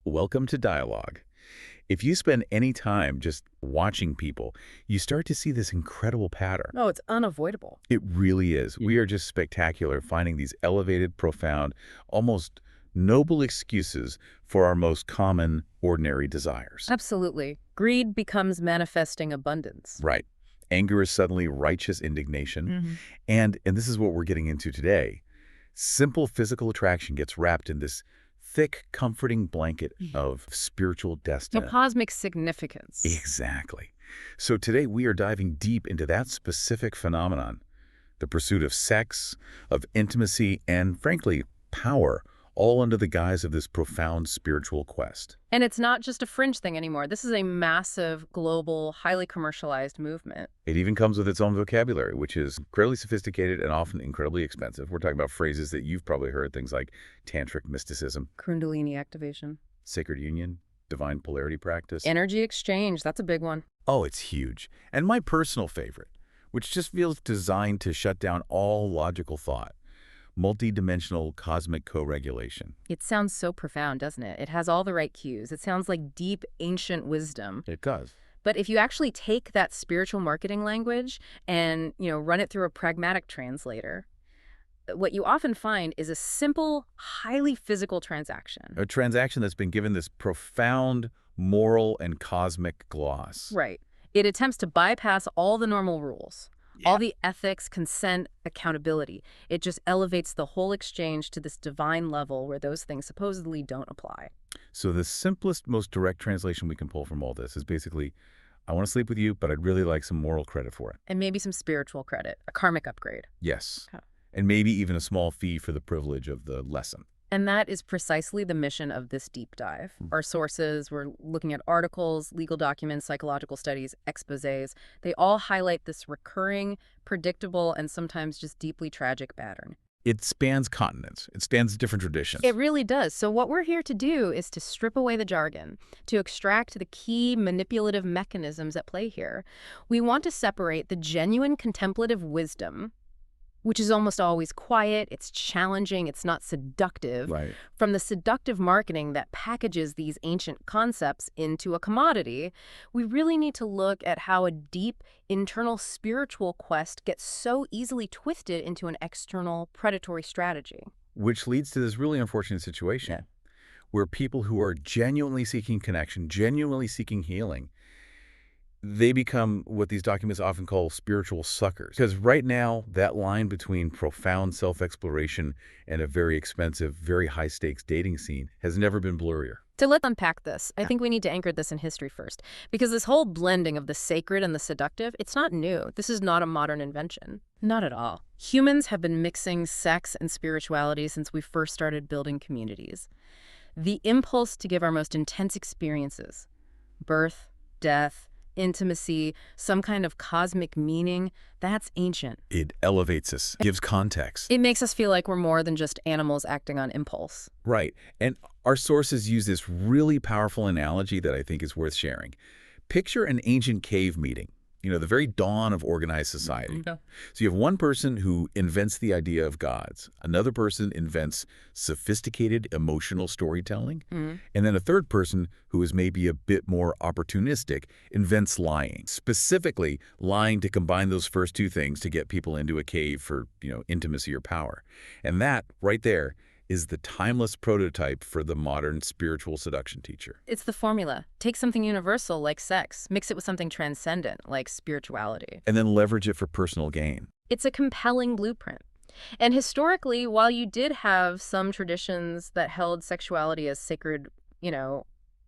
Welcome to Dialogue. If you spend any time just watching people, you start to see this incredible pattern. Oh, it's unavoidable. It really is. We are just spectacular finding these elevated, profound, almost noble excuses for our most common, ordinary desires. Absolutely. Greed becomes manifesting abundance. Right. Anger is suddenly righteous indignation. And this is what we're getting into today. Simple physical attraction gets wrapped in this thick, comforting blanket of spiritual destiny. No cosmic significance. Exactly. So today we are diving deep into that specific phenomenon, the pursuit of sex, of intimacy, and frankly, power, all under the guise of this profound spiritual quest. And it's not just a fringe thing anymore. This is a massive, global, highly commercialized movement. It even comes with its own vocabulary, which is incredibly sophisticated and often incredibly expensive. We're talking about phrases that you've probably heard, things like tantric mysticism, Kundalini activation. sacred union, divine polarity practice. Energy exchange, that's a big one. Oh, it's huge. And my personal favorite, which just feels designed to shut down all logical thought, multidimensional cosmic co-regulation. It sounds so profound, doesn't it? It has all the right cues. It sounds like deep, ancient wisdom. It does. But if you actually take that spiritual marketing language and, run it through a pragmatic translator, what you often find is a simple, highly physical transaction. A transaction that's been given this profound moral and cosmic gloss. Right. It attempts to bypass all the normal rules. All the ethics, consent, accountability. It just elevates the whole exchange to this divine level where those things supposedly don't apply. So the simplest, most direct translation we can pull from all this is basically, I want to sleep with you, but I'd really like some moral credit for it. And maybe some spiritual credit, a karmic upgrade. Yes. Okay. And maybe even a small fee for the privilege of the lesson. And that is precisely the mission of this deep dive. Our sources, we're looking at articles, legal documents, psychological studies, exposés. They all highlight this recurring, predictable, and sometimes just deeply tragic pattern. It spans continents. It spans different traditions. It really does. So what we're here to do is to strip away the jargon, to extract the key manipulative mechanisms at play here. We want to separate the genuine contemplative wisdom, which is almost always quiet, it's challenging, it's not seductive, Right. from the seductive marketing that packages these ancient concepts into a commodity. We really need to look at how a deep, internal spiritual quest gets so easily twisted into an external predatory strategy. Which leads to this really unfortunate situation where people who are genuinely seeking connection, genuinely seeking healing, they become what these documents often call spiritual suckers. Because right now, that line between profound self-exploration and a very expensive, very high-stakes dating scene has never been blurrier. So let's unpack this. I think we need to anchor this in history first, because this whole blending of the sacred and the seductive, it's not new. This is not a modern invention. Not at all. Humans have been mixing sex and spirituality since we first started building communities. The impulse to give our most intense experiences, birth, death, intimacy, some kind of cosmic meaning, that's ancient. It elevates us, gives context. It makes us feel like we're more than just animals acting on impulse. Right. And our sources use this really powerful analogy that I think is worth sharing. Picture an ancient cave meeting, the very dawn of organized society. So you have one person who invents the idea of gods, another person invents sophisticated emotional storytelling, and then a third person who is maybe a bit more opportunistic invents lying, specifically lying to combine those first two things to get people into a cave for, intimacy or power. And that right there is the timeless prototype for the modern spiritual seduction teacher. It's the formula. Take something universal like sex, mix it with something transcendent like spirituality. And then leverage it for personal gain. It's a compelling blueprint. And historically, while you did have some traditions that held sexuality as sacred,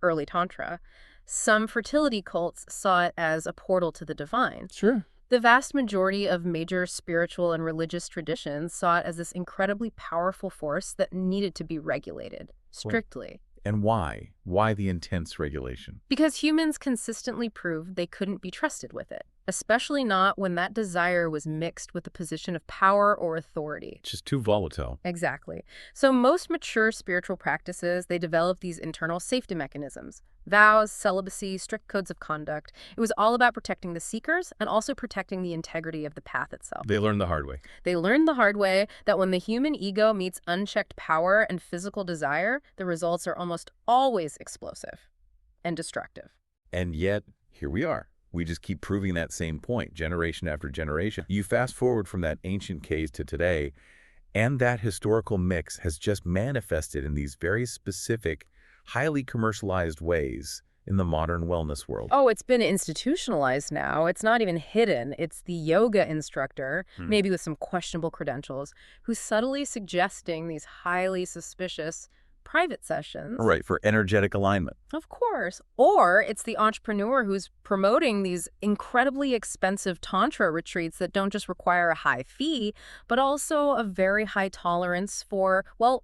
early Tantra, some fertility cults saw it as a portal to the divine. Sure. The vast majority of major spiritual and religious traditions saw it as this incredibly powerful force that needed to be regulated, strictly. And why? Why the intense regulation? Because humans consistently proved they couldn't be trusted with it, especially not when that desire was mixed with a position of power or authority. It's just too volatile. Exactly. So most mature spiritual practices, they develop these internal safety mechanisms. Vows, celibacy, strict codes of conduct. It was all about protecting the seekers and also protecting the integrity of the path itself. They learned the hard way. They learned the hard way that when the human ego meets unchecked power and physical desire, the results are almost always explosive and destructive. And yet, here we are. We just keep proving that same point, generation after generation. You fast forward from that ancient case to today, and that historical mix has just manifested in these very specific, highly commercialized ways in the modern wellness world. Oh, it's been institutionalized now. It's not even hidden. It's the yoga instructor, maybe with some questionable credentials, who's subtly suggesting these highly suspicious private sessions. Right, for energetic alignment. Of course. Or it's the entrepreneur who's promoting these incredibly expensive tantra retreats that don't just require a high fee, but also a very high tolerance for, well,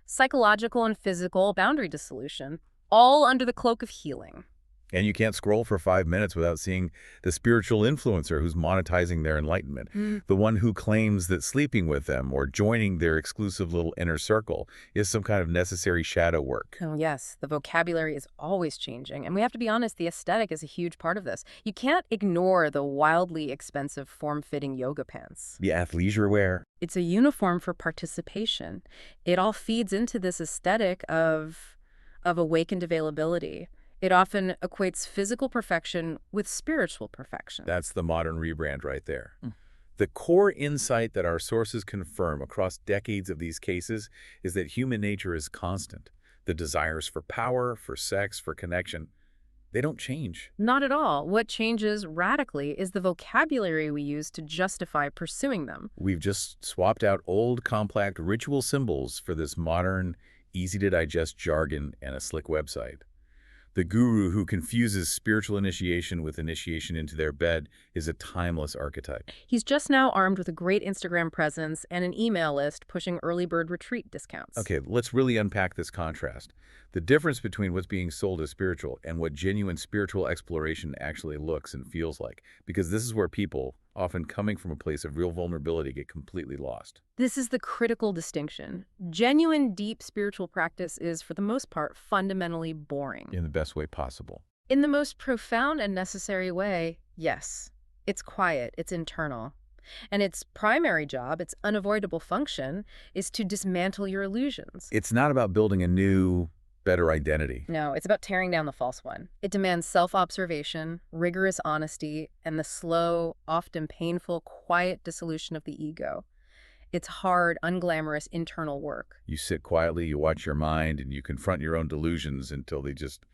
psychological and physical boundary dissolution, all under the cloak of healing. And you can't scroll for 5 minutes without seeing the spiritual influencer who's monetizing their enlightenment, the one who claims that sleeping with them or joining their exclusive little inner circle is some kind of necessary shadow work. Oh, yes. The vocabulary is always changing. And we have to be honest, the aesthetic is a huge part of this. You can't ignore the wildly expensive form-fitting yoga pants. The athleisure wear. It's a uniform for participation. It all feeds into this aesthetic of awakened availability. It often equates physical perfection with spiritual perfection. That's the modern rebrand right there. The core insight that our sources confirm across decades of these cases is that human nature is constant. The desires for power, for sex, for connection, they don't change. Not at all. What changes radically is the vocabulary we use to justify pursuing them. We've just swapped out old, complex ritual symbols for this modern, easy-to-digest jargon and a slick website. The guru who confuses spiritual initiation with initiation into their bed is a timeless archetype. He's just now armed with a great Instagram presence and an email list pushing early bird retreat discounts. Okay, let's really unpack this contrast. The difference between what's being sold as spiritual and what genuine spiritual exploration actually looks and feels like. Because this is where people, often coming from a place of real vulnerability, get completely lost. This is the critical distinction. Genuine, deep spiritual practice is, for the most part, fundamentally boring. In the best way possible. In the most profound and necessary way, yes. It's quiet, it's internal. And its primary job, its unavoidable function, is to dismantle your illusions. It's not about building a new, better identity. No, it's about tearing down the false one. It demands self-observation, rigorous honesty, and the slow, often painful, quiet dissolution of the ego. It's hard, unglamorous internal work. You sit quietly, you watch your mind, and you confront your own delusions until they just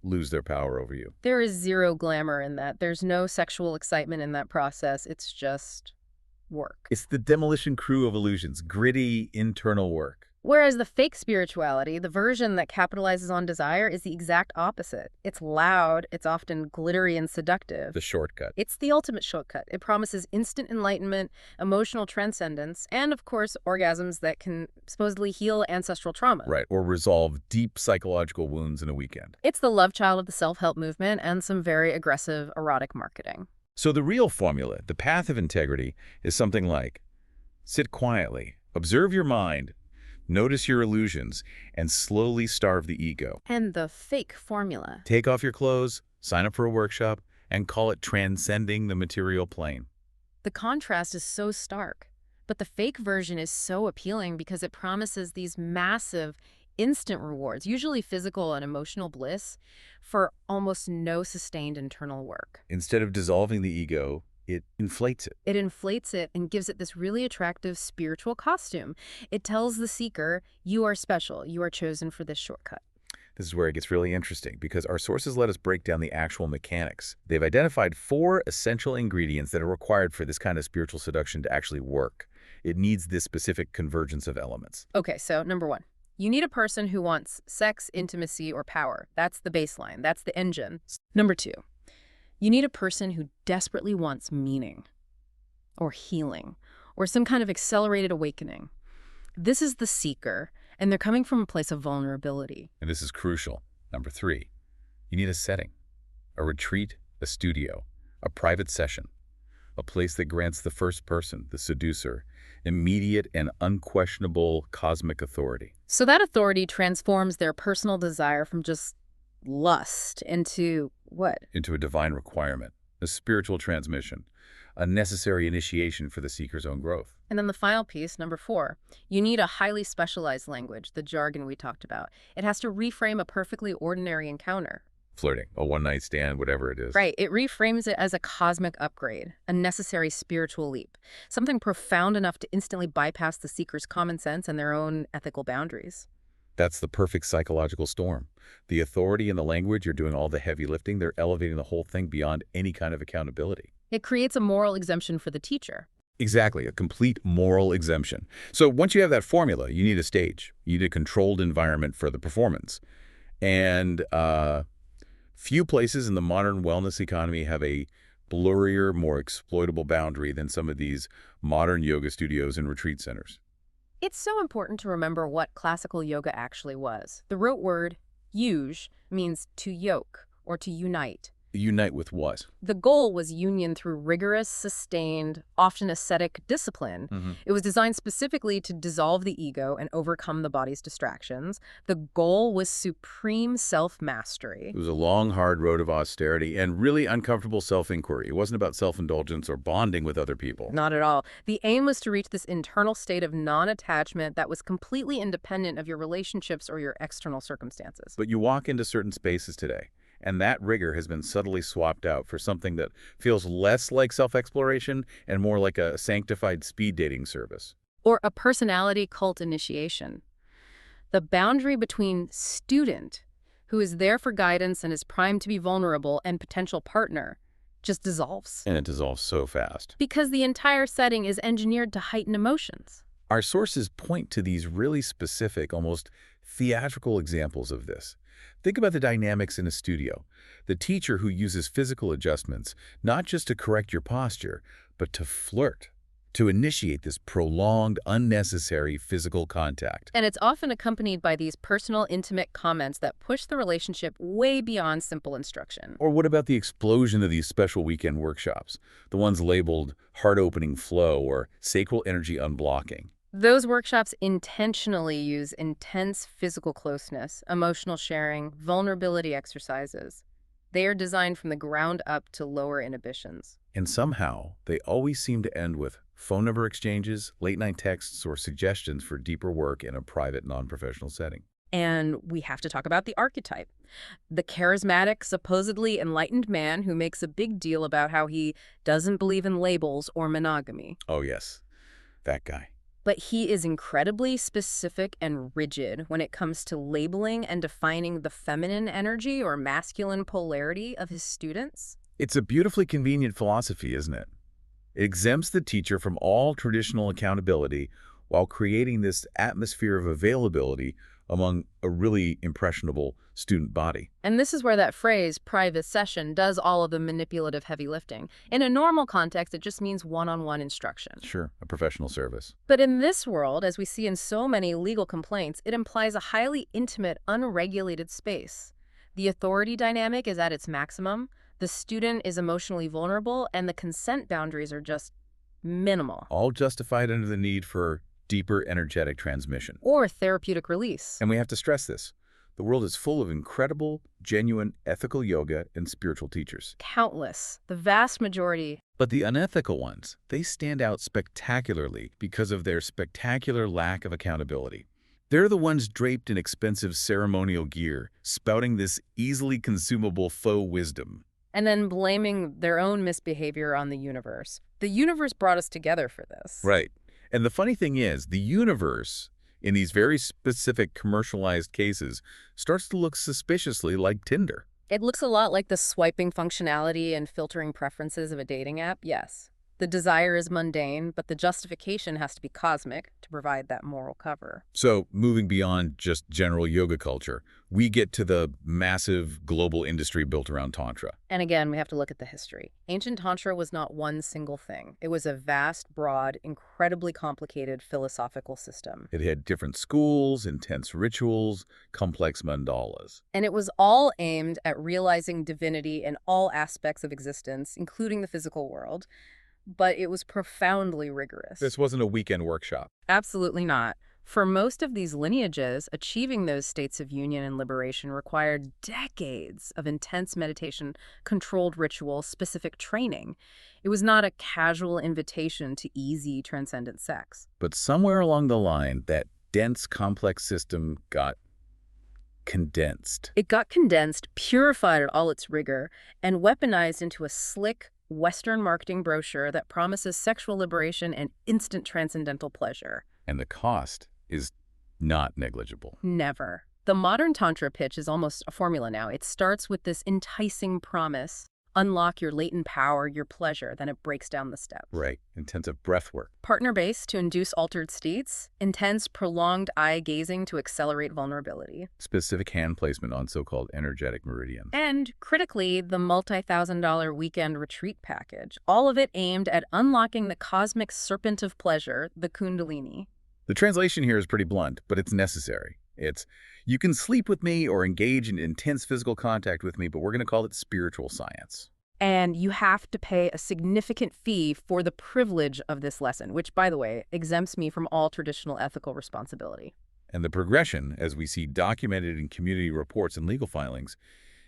lose their power over you. There is zero glamour in that. There's no sexual excitement in that process. It's just work. It's the demolition crew of illusions, gritty internal work. Whereas the fake spirituality, the version that capitalizes on desire, is the exact opposite. It's loud, it's often glittery and seductive. The shortcut. It's the ultimate shortcut. It promises instant enlightenment, emotional transcendence, and, of course, orgasms that can supposedly heal ancestral trauma. Right, or resolve deep psychological wounds in a weekend. It's the love child of the self-help movement and some very aggressive erotic marketing. So the real formula, the path of integrity, is something like sit quietly, observe your mind, notice your illusions, and slowly starve the ego. And the fake formula. Take off your clothes, sign up for a workshop, and call it transcending the material plane. The contrast is so stark, but the fake version is so appealing because it promises these massive, instant rewards, usually physical and emotional bliss, for almost no sustained internal work. Instead of dissolving the ego, it inflates it. It inflates it and gives it this really attractive spiritual costume. It tells the seeker, you are special, you are chosen for this shortcut. This is where it gets really interesting because our sources let us break down the actual mechanics. They've identified 4 essential ingredients that are required for this kind of spiritual seduction to actually work. It needs this specific convergence of elements. Okay, so number 1. You need a person who wants sex, intimacy, or power. That's the baseline. That's the engine. Number 2. You need a person who desperately wants meaning, or healing, or some kind of accelerated awakening. This is the seeker, and they're coming from a place of vulnerability. And this is crucial. Number 3, you need a setting, a retreat, a studio, a private session, a place that grants the first person, the seducer, immediate and unquestionable cosmic authority. So that authority transforms their personal desire from just lust into what? Into a divine requirement, a spiritual transmission, a necessary initiation for the seeker's own growth. And then the final piece, number 4, you need a highly specialized language, the jargon we talked about. It has to reframe a perfectly ordinary encounter. Flirting, a one-night stand, whatever it is. Right. It reframes it as a cosmic upgrade, a necessary spiritual leap, something profound enough to instantly bypass the seeker's common sense and their own ethical boundaries. That's the perfect psychological storm. The authority and the language are doing all the heavy lifting. They're elevating the whole thing beyond any kind of accountability. It creates a moral exemption for the teacher. Exactly, a complete moral exemption. So once you have that formula, you need a stage. You need a controlled environment for the performance. And few places in the modern wellness economy have a blurrier, more exploitable boundary than some of these modern yoga studios and retreat centers. It's so important to remember what classical yoga actually was. The root word, yuj, means to yoke or to unite. Unite with what? The goal was union through rigorous, sustained, often ascetic discipline. It was designed specifically to dissolve the ego and overcome the body's distractions. The goal was supreme self-mastery. It was a long, hard road of austerity and really uncomfortable self-inquiry. It wasn't about self-indulgence or bonding with other people. Not at all. The aim was to reach this internal state of non-attachment that was completely independent of your relationships or your external circumstances. But you walk into certain spaces today, and that rigor has been subtly swapped out for something that feels less like self-exploration and more like a sanctified speed dating service. Or a personality cult initiation. The boundary between student, who is there for guidance and is primed to be vulnerable, and potential partner just dissolves. And it dissolves so fast. Because the entire setting is engineered to heighten emotions. Our sources point to these really specific, almost theatrical examples of this. Think about the dynamics in a studio. The teacher who uses physical adjustments, not just to correct your posture, but to flirt, to initiate this prolonged, unnecessary physical contact. And it's often accompanied by these personal, intimate comments that push the relationship way beyond simple instruction. Or what about the explosion of these special weekend workshops, the ones labeled heart-opening flow or sacral energy unblocking? Those workshops intentionally use intense physical closeness, emotional sharing, vulnerability exercises. They are designed from the ground up to lower inhibitions. And somehow, they always seem to end with phone number exchanges, late-night texts, or suggestions for deeper work in a private, non-professional setting. And we have to talk about the archetype. The charismatic, supposedly enlightened man who makes a big deal about how he doesn't believe in labels or monogamy. Oh yes, that guy. But he is incredibly specific and rigid when it comes to labeling and defining the feminine energy or masculine polarity of his students. It's a beautifully convenient philosophy, isn't it? It exempts the teacher from all traditional accountability while creating this atmosphere of availability among a really impressionable student body. And this is where that phrase, private session, does all of the manipulative heavy lifting. In a normal context, it just means one-on-one instruction. Sure, a professional service. But in this world, as we see in so many legal complaints, it implies a highly intimate, unregulated space. The authority dynamic is at its maximum, the student is emotionally vulnerable, and the consent boundaries are just minimal. All justified under the need for deeper energetic transmission. Or therapeutic release. And we have to stress this. The world is full of incredible, genuine, ethical yoga and spiritual teachers. Countless. The vast majority. But the unethical ones, they stand out spectacularly because of their spectacular lack of accountability. They're the ones draped in expensive ceremonial gear, spouting this easily consumable faux wisdom. And then blaming their own misbehavior on the universe. The universe brought us together for this. Right. And the funny thing is, the universe, in these very specific commercialized cases, starts to look suspiciously like Tinder. It looks a lot like the swiping functionality and filtering preferences of a dating app, yes. The desire is mundane, but the justification has to be cosmic to provide that moral cover. So, moving beyond just general yoga culture, we get to the massive global industry built around Tantra. And again, we have to look at the history. Ancient Tantra was not one single thing. It was a vast, broad, incredibly complicated philosophical system. It had different schools, intense rituals, complex mandalas. And it was all aimed at realizing divinity in all aspects of existence, including the physical world. But it was profoundly rigorous. This wasn't a weekend workshop. Absolutely not. For most of these lineages, achieving those states of union and liberation required decades of intense meditation, controlled ritual, specific training. It was not a casual invitation to easy, transcendent sex. But somewhere along the line, that dense, complex system got condensed. It got condensed, purified at all its rigor, and weaponized into a slick, Western marketing brochure that promises sexual liberation and instant transcendental pleasure. And the cost is not negligible. Never. The modern Tantra pitch is almost a formula now. It starts with this enticing promise: unlock your latent power, your pleasure. Then it breaks down the steps. Right. Intensive breath work. Partner-based to induce altered states. Intense, prolonged eye gazing to accelerate vulnerability. Specific hand placement on so-called energetic meridians. And, critically, the multi-thousand-dollar weekend retreat package. All of it aimed at unlocking the cosmic serpent of pleasure, the kundalini. The translation here is pretty blunt, but it's necessary. It's, you can sleep with me or engage in intense physical contact with me, but we're going to call it spiritual science. And you have to pay a significant fee for the privilege of this lesson, which, by the way, exempts me from all traditional ethical responsibility. And the progression, as we see documented in community reports and legal filings,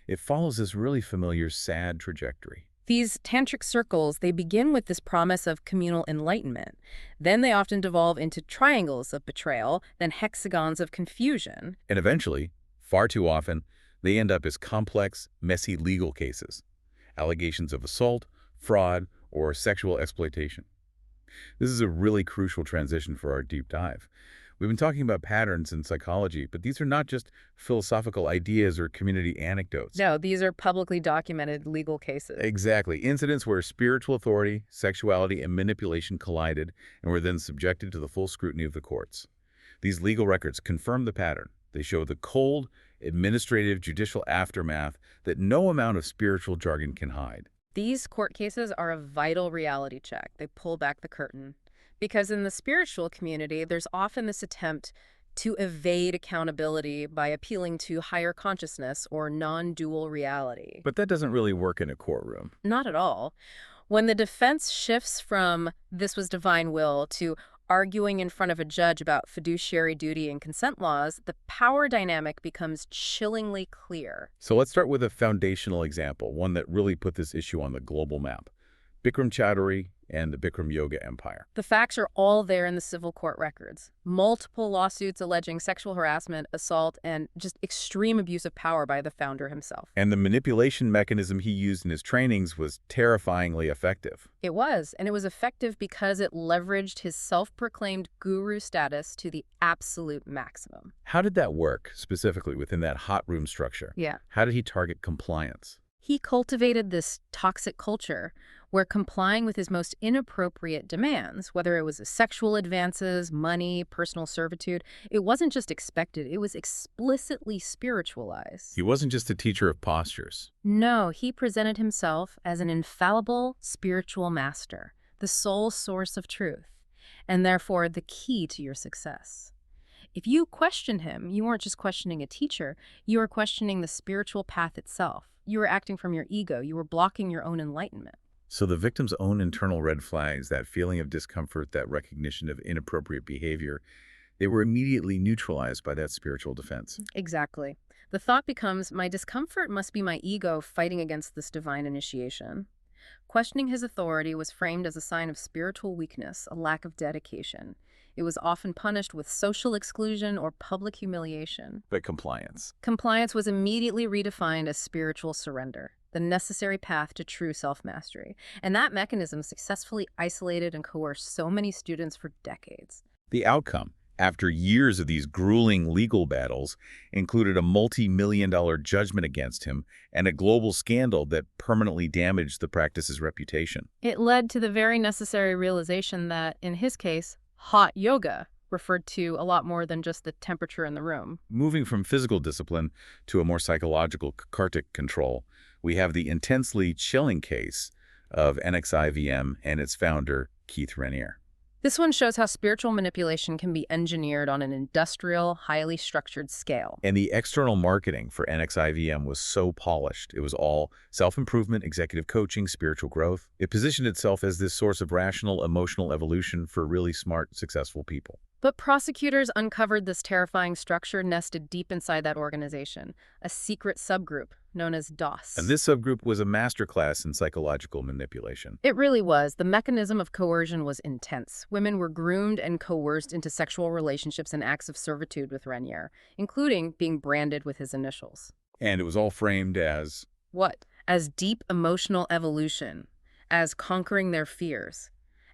it follows this really familiar, sad trajectory. These tantric circles, they begin with this promise of communal enlightenment. Then they often devolve into triangles of betrayal, then hexagons of confusion. And eventually, far too often, they end up as complex, messy legal cases. Allegations of assault, fraud, or sexual exploitation. This is a really crucial transition for our deep dive. We've been talking about patterns in psychology, but these are not just philosophical ideas or community anecdotes. No, these are publicly documented legal cases. Exactly. Incidents where spiritual authority, sexuality, and manipulation collided and were then subjected to the full scrutiny of the courts. These legal records confirm the pattern. They show the cold, administrative, judicial aftermath that no amount of spiritual jargon can hide. These court cases are a vital reality check. They pull back the curtain. Because in the spiritual community, there's often this attempt to evade accountability by appealing to higher consciousness or non-dual reality. But that doesn't really work in a courtroom. Not at all. When the defense shifts from "this was divine will" to arguing in front of a judge about fiduciary duty and consent laws, the power dynamic becomes chillingly clear. So let's start with a foundational example, one that really put this issue on the global map. Bikram Choudhury and the Bikram Yoga Empire. The facts are all there in the civil court records. Multiple lawsuits alleging sexual harassment, assault, and just extreme abuse of power by the founder himself. And the manipulation mechanism he used in his trainings was terrifyingly effective. It was, and it was effective because it leveraged his self-proclaimed guru status to the absolute maximum. How did that work, specifically within that hot room structure? Yeah. How did he target compliance? He cultivated this toxic culture where complying with his most inappropriate demands, whether it was sexual advances, money, personal servitude, it wasn't just expected, it was explicitly spiritualized. He wasn't just a teacher of postures. No, he presented himself as an infallible spiritual master, the sole source of truth, and therefore the key to your success. If you questioned him, you weren't just questioning a teacher, you were questioning the spiritual path itself. You were acting from your ego. You were blocking your own enlightenment. So the victim's own internal red flags, that feeling of discomfort, that recognition of inappropriate behavior, they were immediately neutralized by that spiritual defense. Exactly. The thought becomes, my discomfort must be my ego fighting against this divine initiation. Questioning his authority was framed as a sign of spiritual weakness, a lack of dedication. It was often punished with social exclusion or public humiliation. But compliance. Compliance was immediately redefined as spiritual surrender, the necessary path to true self-mastery. And that mechanism successfully isolated and coerced so many students for decades. The outcome, after years of these grueling legal battles, included a multi-million-dollar judgment against him and a global scandal that permanently damaged the practice's reputation. It led to the very necessary realization that, in his case, hot yoga referred to a lot more than just the temperature in the room. Moving from physical discipline to a more psychological cathartic control, we have the intensely chilling case of NXIVM and its founder, Keith Raniere. This one shows how spiritual manipulation can be engineered on an industrial, highly structured scale. And the external marketing for NXIVM was so polished. It was all self-improvement, executive coaching, spiritual growth. It positioned itself as this source of rational, emotional evolution for really smart, successful people. But prosecutors uncovered this terrifying structure nested deep inside that organization, a secret subgroup known as DOS. And this subgroup was a masterclass in psychological manipulation. It really was. The mechanism of coercion was intense. Women were groomed and coerced into sexual relationships and acts of servitude with Renier, including being branded with his initials. And it was all framed as... What? As deep emotional evolution, as conquering their fears,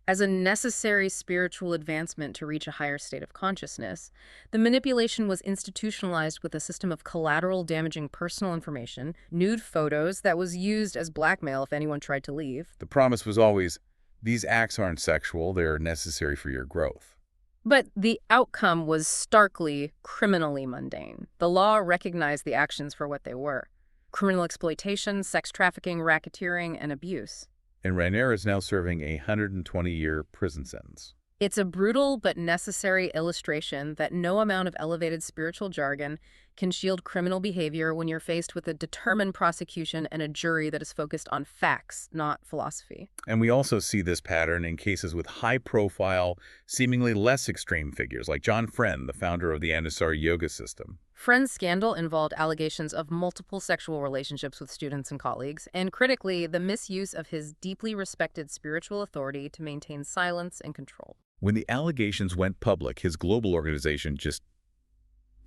as a necessary spiritual advancement to reach a higher state of consciousness. The manipulation was institutionalized with a system of collateral damaging personal information, nude photos that was used as blackmail if anyone tried to leave. The promise was always, these acts aren't sexual, they're necessary for your growth. But the outcome was starkly, criminally mundane. The law recognized the actions for what they were: criminal exploitation, sex trafficking, racketeering, and abuse. And Renier is now serving a 120-year prison sentence. It's a brutal but necessary illustration that no amount of elevated spiritual jargon can shield criminal behavior when you're faced with a determined prosecution and a jury that is focused on facts, not philosophy. And we also see this pattern in cases with high-profile, seemingly less extreme figures, like John Friend, the founder of the Anusar yoga system. Friend's scandal involved allegations of multiple sexual relationships with students and colleagues, and critically, the misuse of his deeply respected spiritual authority to maintain silence and control. When the allegations went public, his global organization just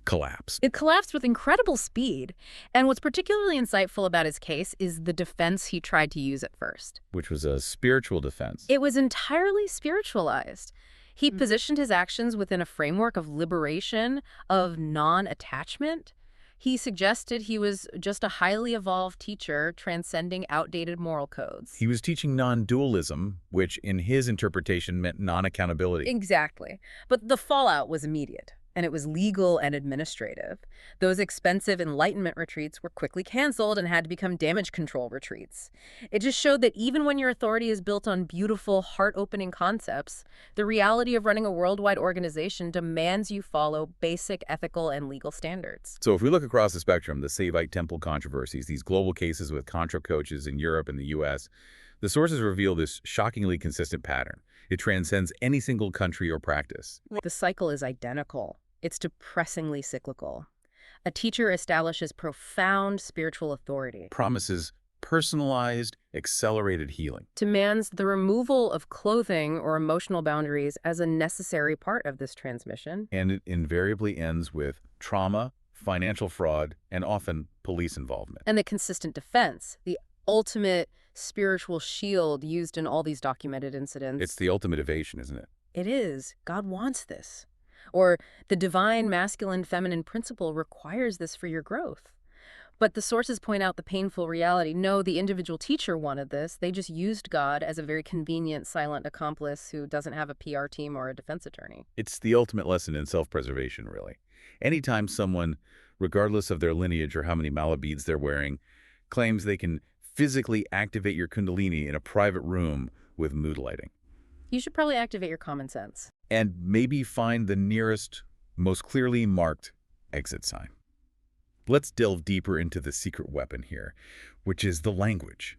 collapsed. It collapsed with incredible speed, and what's particularly insightful about his case is the defense he tried to use at first. Which was a spiritual defense. It was entirely spiritualized. He positioned his actions within a framework of liberation, of non-attachment. He suggested he was just a highly evolved teacher transcending outdated moral codes. He was teaching non-dualism, which in his interpretation meant non-accountability. Exactly. But the fallout was immediate, and it was legal and administrative. Those expensive enlightenment retreats were quickly canceled and had to become damage control retreats. It just showed that even when your authority is built on beautiful, heart-opening concepts, the reality of running a worldwide organization demands you follow basic ethical and legal standards. So if we look across the spectrum, the Saivite temple controversies, these global cases with Tantra coaches in Europe and the U.S., the sources reveal this shockingly consistent pattern. It transcends any single country or practice. The cycle is identical. It's depressingly cyclical. A teacher establishes profound spiritual authority. Promises personalized, accelerated healing. Demands the removal of clothing or emotional boundaries as a necessary part of this transmission. And it invariably ends with trauma, financial fraud, and often police involvement. And the consistent defense, the ultimate spiritual shield used in all these documented incidents. It's the ultimate evasion, isn't it? It is. God wants this. Or the divine masculine-feminine principle requires this for your growth. But the sources point out the painful reality. No, the individual teacher wanted this. They just used God as a very convenient, silent accomplice who doesn't have a PR team or a defense attorney. It's the ultimate lesson in self-preservation, really. Anytime someone, regardless of their lineage or how many mala beads they're wearing, claims they can physically activate your kundalini in a private room with mood lighting. You should probably activate your common sense. And maybe find the nearest, most clearly marked exit sign. Let's delve deeper into the secret weapon here, which is the language.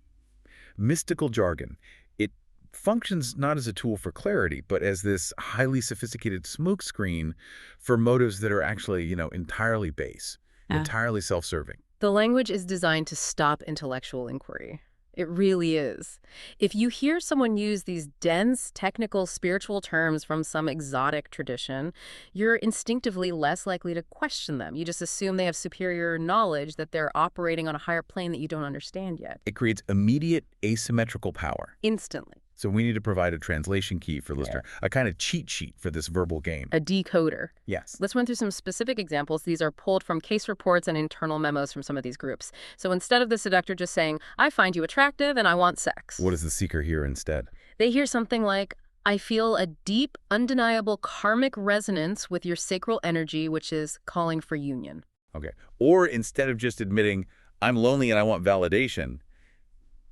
Mystical jargon. It functions not as a tool for clarity, but as this highly sophisticated smokescreen for motives that are actually, entirely base, entirely self-serving. The language is designed to stop intellectual inquiry. It really is. If you hear someone use these dense, technical, spiritual terms from some exotic tradition, you're instinctively less likely to question them. You just assume they have superior knowledge, that they're operating on a higher plane that you don't understand yet. It creates immediate asymmetrical power. Instantly. So we need to provide a translation key for listener, a kind of cheat sheet for this verbal game. A decoder. Yes. Let's run through some specific examples. These are pulled from case reports and internal memos from some of these groups. So instead of the seductor just saying, I find you attractive and I want sex. What does the seeker hear instead? They hear something like, I feel a deep, undeniable karmic resonance with your sacral energy, which is calling for union. Okay. Or instead of just admitting, I'm lonely and I want validation,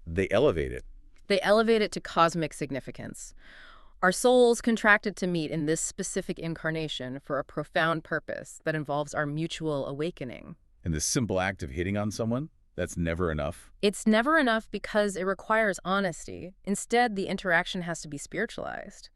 they elevate it. They elevate it to cosmic significance. Our souls contracted to meet in this specific incarnation for a profound purpose that involves our mutual awakening. And the simple act of hitting on someone, that's never enough. It's never enough because it requires honesty. Instead, the interaction has to be spiritualized.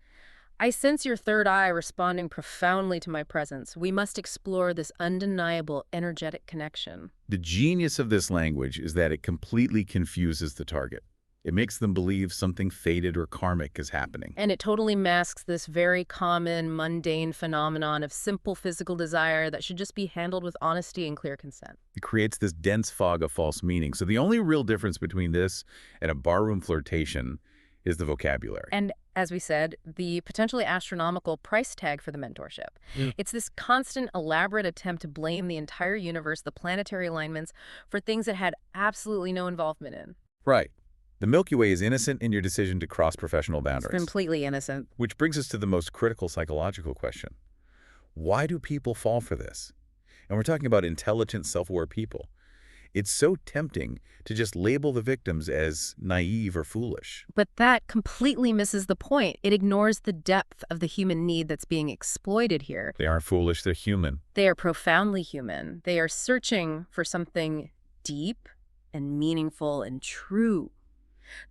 I sense your third eye responding profoundly to my presence. We must explore this undeniable energetic connection. The genius of this language is that it completely confuses the target. It makes them believe something fated or karmic is happening. And it totally masks this very common, mundane phenomenon of simple physical desire that should just be handled with honesty and clear consent. It creates this dense fog of false meaning. So the only real difference between this and a barroom flirtation is the vocabulary. And as we said, the potentially astronomical price tag for the mentorship. It's this constant, elaborate attempt to blame the entire universe, the planetary alignments, for things it had absolutely no involvement in. Right. The Milky Way is innocent in your decision to cross professional boundaries. It's completely innocent. Which brings us to the most critical psychological question. Why do people fall for this? And we're talking about intelligent, self-aware people. It's so tempting to just label the victims as naive or foolish. But that completely misses the point. It ignores the depth of the human need that's being exploited here. They aren't foolish, they're human. They are profoundly human. They are searching for something deep and meaningful and true.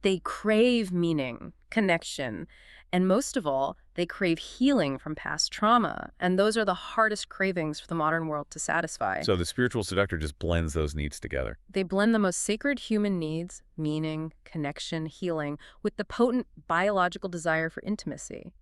They crave meaning, connection, and most of all, they crave healing from past trauma. And those are the hardest cravings for the modern world to satisfy. So the spiritual seductor just blends those needs together. They blend the most sacred human needs, meaning, connection, healing, with the potent biological desire for intimacy.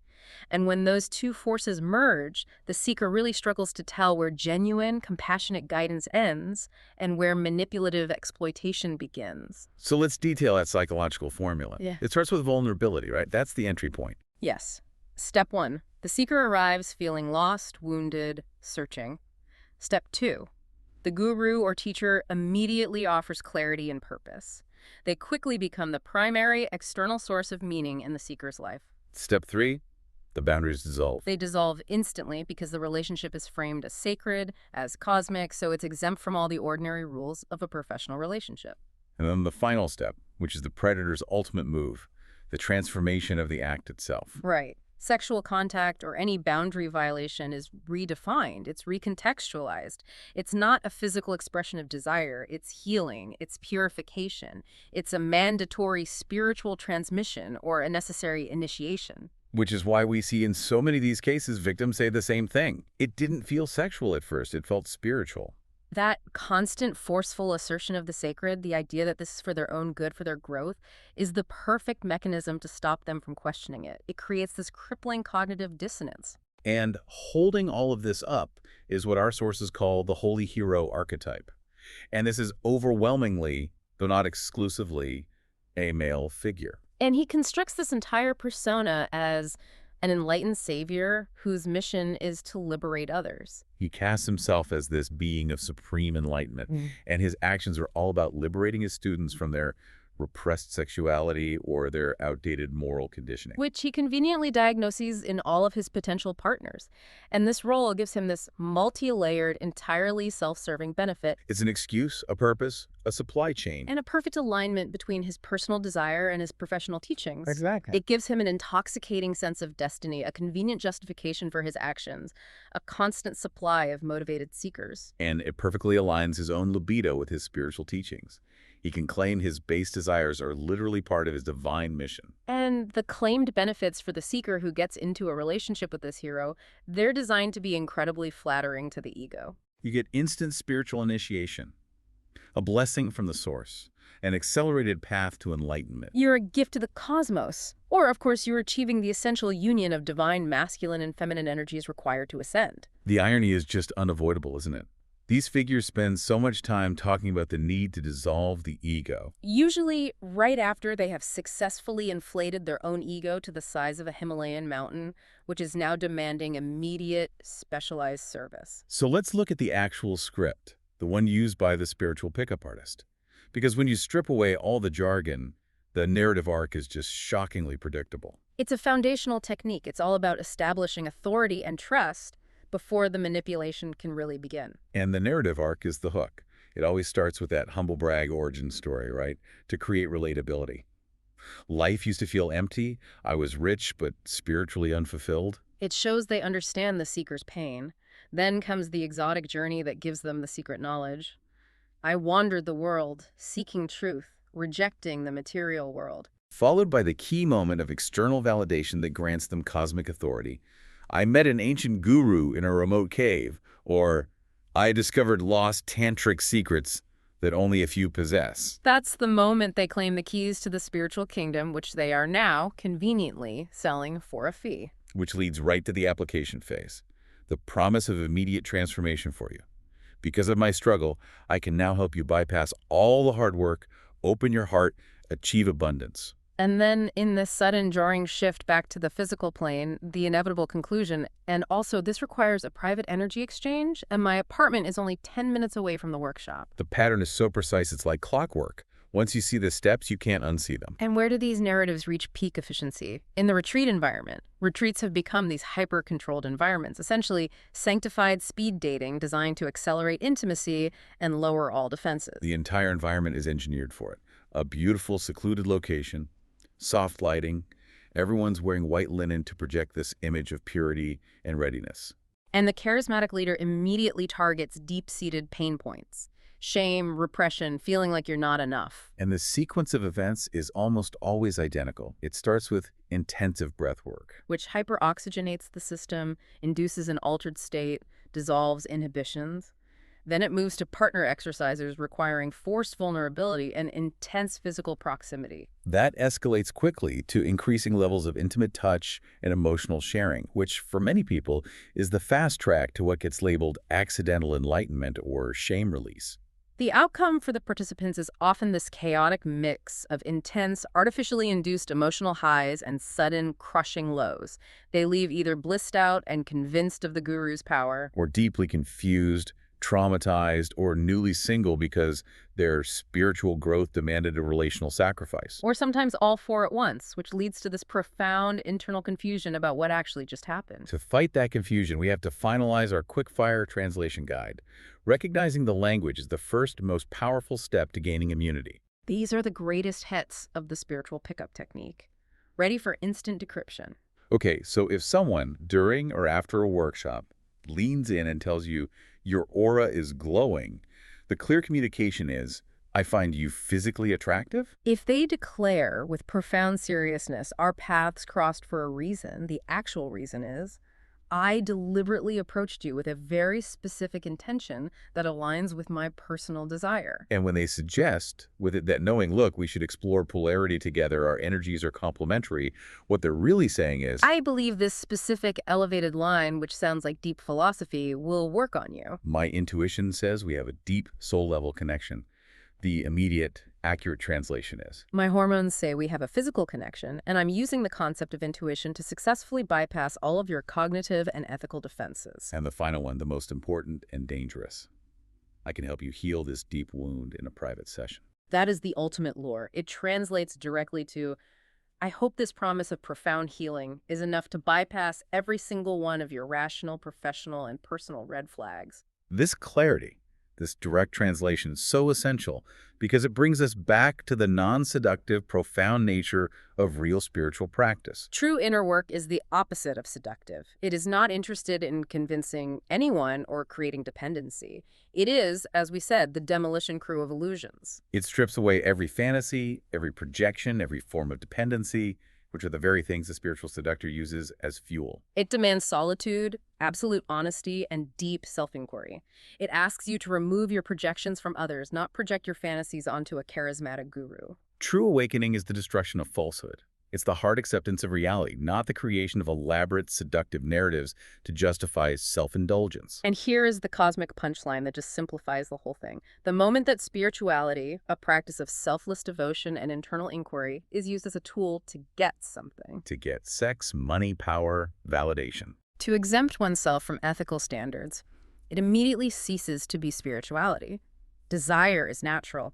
And when those two forces merge, the seeker really struggles to tell where genuine, compassionate guidance ends and where manipulative exploitation begins. So let's detail that psychological formula. Yeah. It starts with vulnerability, right? That's the entry point. Yes. Step 1. The seeker arrives feeling lost, wounded, searching. Step 2. The guru or teacher immediately offers clarity and purpose. They quickly become the primary external source of meaning in the seeker's life. Step 3. The boundaries dissolve. They dissolve instantly because the relationship is framed as sacred, as cosmic, so it's exempt from all the ordinary rules of a professional relationship. And then the final step, which is the predator's ultimate move, the transformation of the act itself. Right. Sexual contact or any boundary violation is redefined. It's recontextualized. It's not a physical expression of desire. It's healing. It's purification. It's a mandatory spiritual transmission or a necessary initiation. Which is why we see in so many of these cases, victims say the same thing. It didn't feel sexual at first. It felt spiritual. That constant, forceful assertion of the sacred, the idea that this is for their own good, for their growth, is the perfect mechanism to stop them from questioning it. It creates this crippling cognitive dissonance. And holding all of this up is what our sources call the holy hero archetype. And this is overwhelmingly, though not exclusively, a male figure. And he constructs this entire persona as an enlightened savior whose mission is to liberate others. He casts himself as this being of supreme enlightenment, and his actions are all about liberating his students from their repressed sexuality or their outdated moral conditioning. Which he conveniently diagnoses in all of his potential partners. And this role gives him this multi-layered, entirely self-serving benefit. It's an excuse, a purpose, a supply chain. And a perfect alignment between his personal desire and his professional teachings. Exactly. It gives him an intoxicating sense of destiny, a convenient justification for his actions, a constant supply of motivated seekers. And it perfectly aligns his own libido with his spiritual teachings. He can claim his base desires are literally part of his divine mission. And the claimed benefits for the seeker who gets into a relationship with this hero, they're designed to be incredibly flattering to the ego. You get instant spiritual initiation, a blessing from the source, an accelerated path to enlightenment. You're a gift to the cosmos. Or, of course, you're achieving the essential union of divine masculine and feminine energies required to ascend. The irony is just unavoidable, isn't it? These figures spend so much time talking about the need to dissolve the ego. Usually right after they have successfully inflated their own ego to the size of a Himalayan mountain, which is now demanding immediate, specialized service. So let's look at the actual script, the one used by the spiritual pickup artist. Because when you strip away all the jargon, the narrative arc is just shockingly predictable. It's a foundational technique. It's all about establishing authority and trust before the manipulation can really begin. And the narrative arc is the hook. It always starts with that humble brag origin story, right? To create relatability. Life used to feel empty. I was rich, but spiritually unfulfilled. It shows they understand the seeker's pain. Then comes the exotic journey that gives them the secret knowledge. I wandered the world, seeking truth, rejecting the material world. followed by the key moment of external validation that grants them cosmic authority. I met an ancient guru in a remote cave, or I discovered lost tantric secrets that only a few possess. That's the moment they claim the keys to the spiritual kingdom, which they are now conveniently selling for a fee. Which leads right to the application phase, the promise of immediate transformation for you. Because of my struggle, I can now help you bypass all the hard work, open your heart, achieve abundance. And then in this sudden jarring shift back to the physical plane, the inevitable conclusion, and also this requires a private energy exchange, and my apartment is only 10 minutes away from the workshop. The pattern is so precise it's like clockwork. Once you see the steps, you can't unsee them. And where do these narratives reach peak efficiency? In the retreat environment. Retreats have become these hyper-controlled environments, essentially sanctified speed dating designed to accelerate intimacy and lower all defenses. The entire environment is engineered for it. A beautiful, secluded location, soft lighting, everyone's wearing white linen to project this image of purity and readiness. And the charismatic leader immediately targets deep-seated pain points. Shame, repression, feeling like you're not enough. And the sequence of events is almost always identical. It starts with intensive breath work, which hyperoxygenates the system, induces an altered state, dissolves inhibitions. Then it moves to partner exercises requiring forced vulnerability and intense physical proximity. That escalates quickly to increasing levels of intimate touch and emotional sharing, which for many people is the fast track to what gets labeled accidental enlightenment or shame release. The outcome for the participants is often this chaotic mix of intense, artificially induced emotional highs and sudden, crushing lows. They leave either blissed out and convinced of the guru's power, or deeply confused, traumatized, or newly single because their spiritual growth demanded a relational sacrifice. or sometimes all four at once, which leads to this profound internal confusion about what actually just happened. To fight that confusion, we have to finalize our quick-fire translation guide. Recognizing the language is the first, most powerful step to gaining immunity. These are the greatest hits of the spiritual pickup technique, ready for instant decryption. Okay, so if someone, during or after a workshop, leans in and tells you your aura is glowing, the clear communication is, I find you physically attractive? If they declare with profound seriousness, our paths crossed for a reason, the actual reason is, I deliberately approached you with a very specific intention that aligns with my personal desire. And when they suggest, with it that knowing, look, we should explore polarity together, our energies are complementary, what they're really saying is, I believe this specific elevated line, which sounds like deep philosophy, will work on you. my intuition says we have a deep soul-level connection. The immediate, accurate translation is, My hormones say we have a physical connection, and I'm using the concept of intuition to successfully bypass all of your cognitive and ethical defenses. and the final one, the most important and dangerous. I can help you heal this deep wound in a private session. That is the ultimate lure. It translates directly to, I hope this promise of profound healing is enough to bypass every single one of your rational, professional, and personal red flags. This clarity, this direct translation is so essential because it brings us back to the non-seductive, profound nature of real spiritual practice. True inner work is the opposite of seductive. It is not interested in convincing anyone or creating dependency. It is, as we said, the demolition crew of illusions. It strips away every fantasy, every projection, every form of dependency, which are the very things the spiritual seductor uses as fuel. It demands solitude, absolute honesty, and deep self-inquiry. It asks you to remove your projections from others, not project your fantasies onto a charismatic guru. True awakening is the destruction of falsehood. It's the hard acceptance of reality, not the creation of elaborate, seductive narratives to justify self-indulgence. And here is the cosmic punchline that just simplifies the whole thing. The moment that spirituality, a practice of selfless devotion and internal inquiry, is used as a tool to get something. To get sex, money, power, validation. To exempt oneself from ethical standards, it immediately ceases to be spirituality. Desire is natural,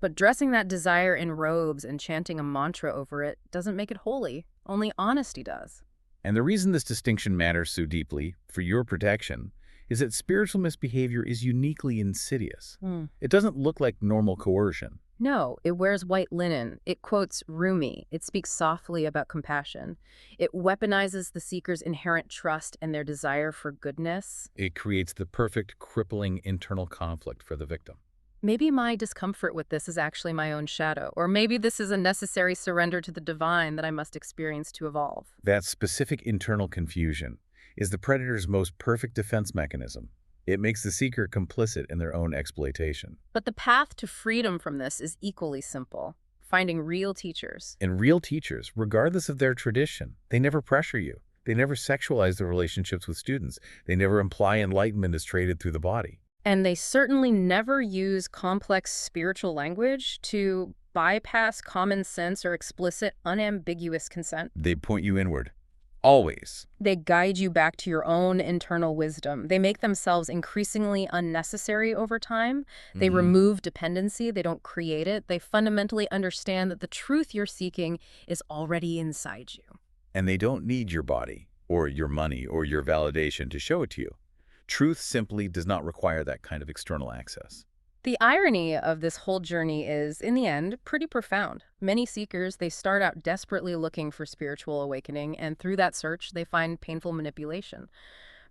but dressing that desire in robes and chanting a mantra over it doesn't make it holy. Only honesty does. And the reason this distinction matters so deeply, for your protection, is that spiritual misbehavior is uniquely insidious. It doesn't look like normal coercion. No, it wears white linen. It quotes Rumi. It speaks softly about compassion. It weaponizes the seeker's inherent trust and their desire for goodness. It creates the perfect crippling internal conflict for the victim. Maybe my discomfort with this is actually my own shadow, or maybe this is a necessary surrender to the divine that I must experience to evolve. That specific internal confusion is the predator's most perfect defense mechanism. It makes the seeker complicit in their own exploitation. But the path to freedom from this is equally simple. Finding real teachers. And real teachers, regardless of their tradition, they never pressure you. They never sexualize their relationships with students. They never imply enlightenment is traded through the body. And they certainly never use complex spiritual language to bypass common sense or explicit, unambiguous consent. They point you inward. Always. They guide you back to your own internal wisdom. They make themselves increasingly unnecessary over time. They remove dependency. They don't create it. They fundamentally understand that the truth you're seeking is already inside you. And they don't need your body, or your money, or your validation to show it to you. Truth simply does not require that kind of external access. The irony of this whole journey is, in the end, pretty profound. Many seekers, they start out desperately looking for spiritual awakening, and through that search, they find painful manipulation.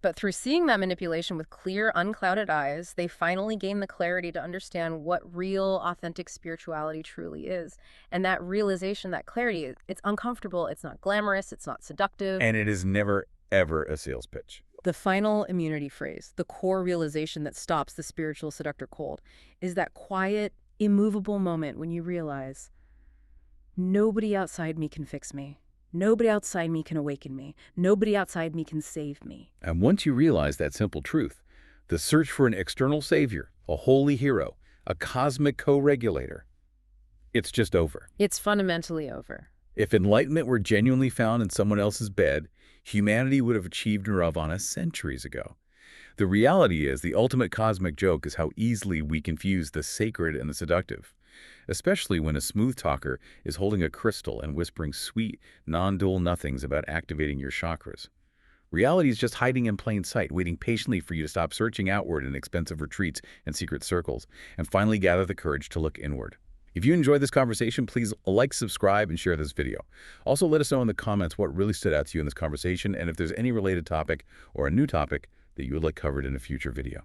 But through seeing that manipulation with clear, unclouded eyes, they finally gain the clarity to understand what real, authentic spirituality truly is. And that realization, that clarity, it's uncomfortable, it's not glamorous, it's not seductive. And it is never, ever a sales pitch. The final immunity phrase, the core realization that stops the spiritual seductor cold, is that quiet, immovable moment when you realize, nobody outside me can fix me. Nobody outside me can awaken me. Nobody outside me can save me. And once you realize that simple truth, the search for an external savior, a holy hero, a cosmic co-regulator, it's just over. It's fundamentally over. If enlightenment were genuinely found in someone else's bed, humanity would have achieved nirvana centuries ago. The reality is, the ultimate cosmic joke is how easily we confuse the sacred and the seductive, especially when a smooth talker is holding a crystal and whispering sweet, non-dual nothings about activating your chakras. Reality is just hiding in plain sight, waiting patiently for you to stop searching outward in expensive retreats and secret circles, and finally gather the courage to look inward. If you enjoyed this conversation, please like, subscribe, and share this video. Also, let us know in the comments what really stood out to you in this conversation, and if there's any related topic or a new topic that you would like covered in a future video.